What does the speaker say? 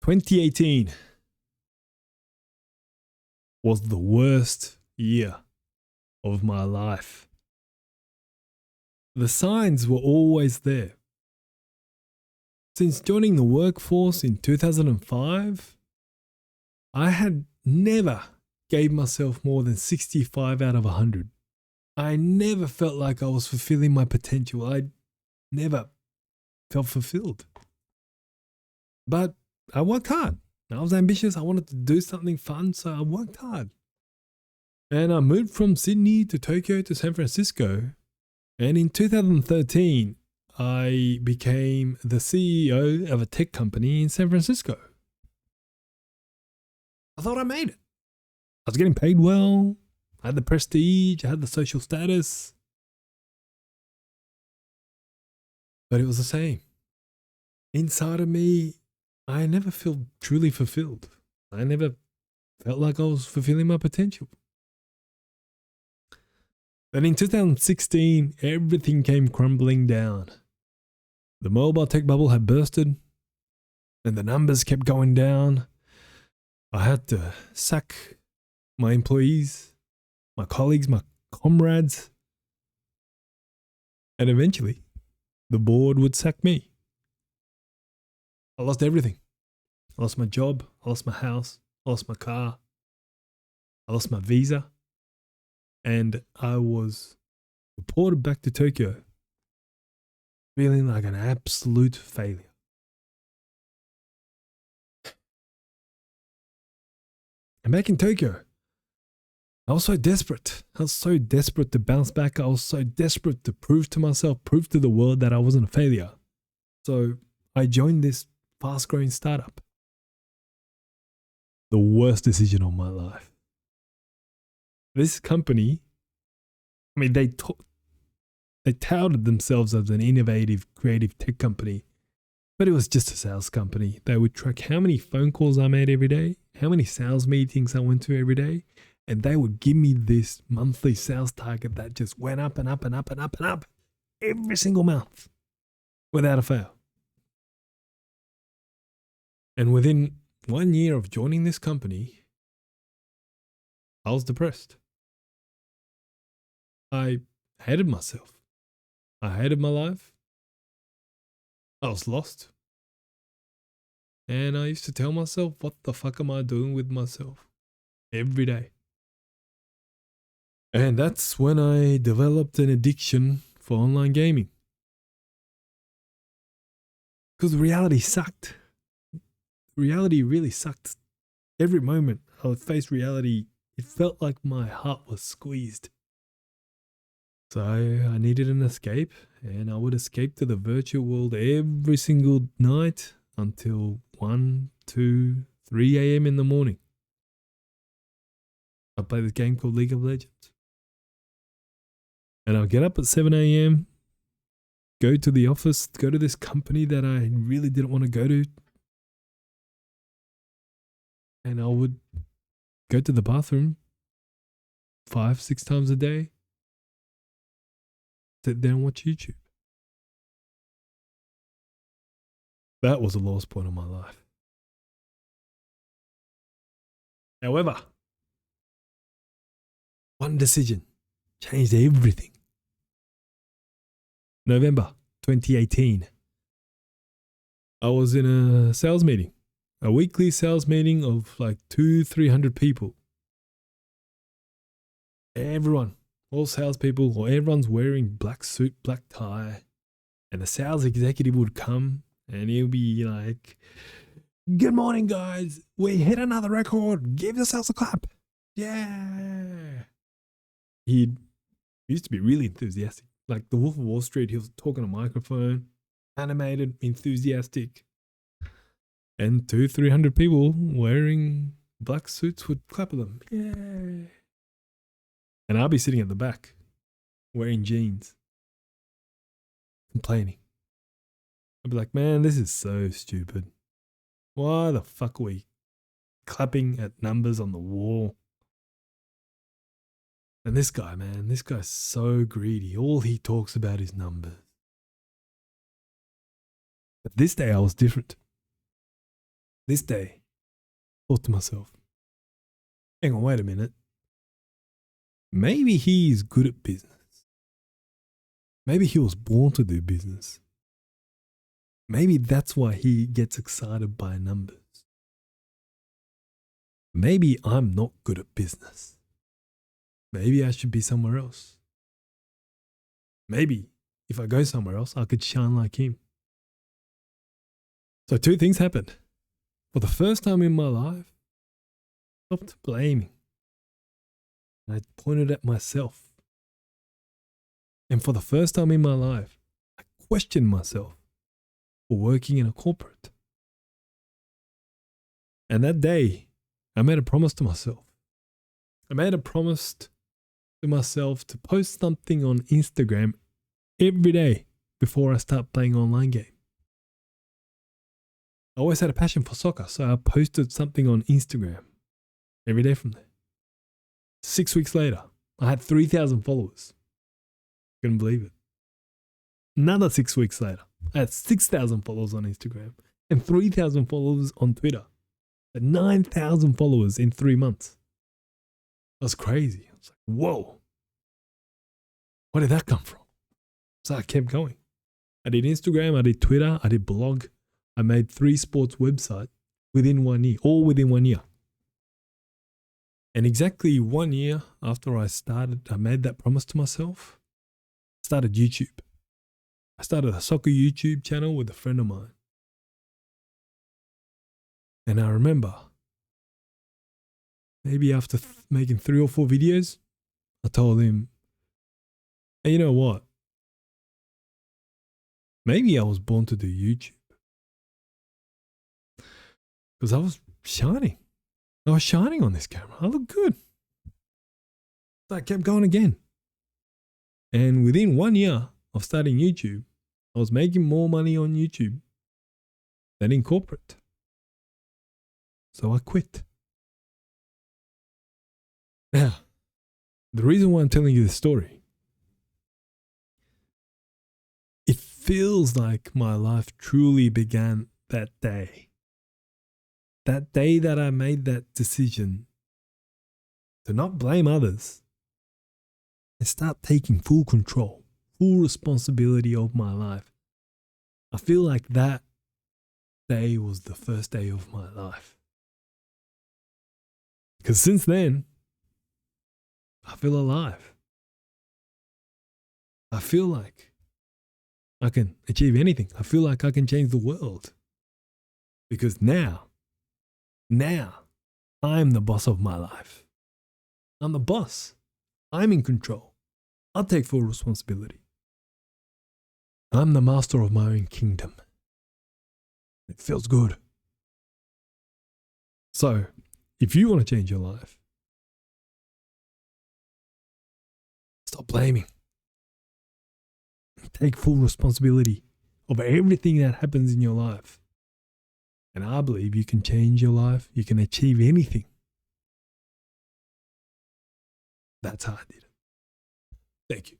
2018 was the worst year of my life. The signs were always there. Since joining the workforce in 2005, I had never gave myself more than 65 out of 100. I never felt like I was fulfilling my potential. I never felt fulfilled. But I worked hard. I was ambitious. I wanted to do something fun, so I worked hard. And I moved from Sydney to Tokyo to San Francisco. And in 2013, I became the CEO of a tech company in San Francisco. I thought I made it. I was getting paid well. I had the prestige. I had the social status. But it was the same. Inside of me, I never felt truly fulfilled. I never felt like I was fulfilling my potential. Then in 2016, everything came crumbling down. The mobile tech bubble had bursted, and the numbers kept going down. I had to sack my employees, my colleagues, my comrades, and eventually the board would sack me. I lost everything. I lost my job, I lost my house, I lost my car, I lost my visa, and I was deported back to Tokyo, feeling like an absolute failure. And back in Tokyo, I was so desperate. I was so desperate to bounce back. I was so desperate to prove to myself, prove to the world that I wasn't a failure. So I joined this fast-growing startup. The worst decision of my life. This company, I mean, they touted themselves as an innovative, creative tech company, but it was just a sales company. They would track how many phone calls I made every day, how many sales meetings I went to every day, and they would give me this monthly sales target that just went up and up and up and up and up every single month without a fail. And within 1 year of joining this company, I was depressed. I hated myself. I hated my life. I was lost. And I used to tell myself, what the fuck am I doing with myself? Every day. And that's when I developed an addiction for online gaming. Because reality sucked. Reality really sucked. Every moment I would face reality, it felt like my heart was squeezed. So I needed an escape, and I would escape to the virtual world every single night until 1, 2, 3 a.m. in the morning. I play this game called League of Legends. And I'll get up at 7 a.m., go to the office, go to this company that I really didn't want to go to. And I would go to the bathroom 5, 6 times a day, sit there and watch YouTube. That was the lowest point of my life. However, one decision changed everything. November 2018. I was in a sales meeting, a weekly sales meeting of like 200-300 people. Everyone, all salespeople, or everyone's wearing black suit, black tie, and the sales executive would come and he'll be like, "Good morning, guys. We hit another record. Give yourselves a clap." Yeah. He used to be really enthusiastic. Like the Wolf of Wall Street, he was talking on a microphone, animated, enthusiastic. And 200-300 people wearing black suits would clap at them. Yay. And I'll be sitting at the back, wearing jeans, complaining. I'd be like, man, this is so stupid. Why the fuck are we clapping at numbers on the wall? And this guy, man, this guy's so greedy. All he talks about is numbers. But this day I was different. This day, I thought to myself, hang on, wait a minute. Maybe he is good at business. Maybe he was born to do business. Maybe that's why he gets excited by numbers. Maybe I'm not good at business. Maybe I should be somewhere else. Maybe if I go somewhere else, I could shine like him. So two things happened. For the first time in my life, I stopped blaming. I pointed at myself. And for the first time in my life, I questioned myself for working in a corporate. And that day, I made a promise to myself. I made a promise to myself to post something on Instagram every day before I start playing online game. I always had a passion for soccer, so I posted something on Instagram every day from there. 6 weeks later, I had 3,000 followers. Couldn't believe it. Another 6 weeks later, I had 6,000 followers on Instagram and 3,000 followers on Twitter. 9,000 followers in 3 months. That was crazy. I was like, whoa. Where did that come from? So I kept going. I did Instagram, I did Twitter, I did blog. I made 3 sports websites within 1 year, all within 1 year. And exactly 1 year after I made that promise to myself, I started YouTube. I started a soccer YouTube channel with a friend of mine. And I remember, maybe after making 3 or 4 videos, I told him, hey, you know what? Maybe I was born to do YouTube. Because I was shining. I was shining on this camera. I looked good. So I kept going again. And within 1 year of starting YouTube, I was making more money on YouTube than in corporate. So I quit. Now, the reason why I'm telling you this story, it feels like my life truly began that day. That day that I made that decision to not blame others and start taking full control, full responsibility of my life. I feel like that day was the first day of my life. Because since then, I feel alive. I feel like I can achieve anything. I feel like I can change the world. Because now, I'm the boss of my life. I'm the boss. I'm in control. I'll take full responsibility. I'm the master of my own kingdom. It feels good. So, if you want to change your life, stop blaming. Take full responsibility of everything that happens in your life. And I believe you can change your life. You can achieve anything. That's how I did it. Thank you.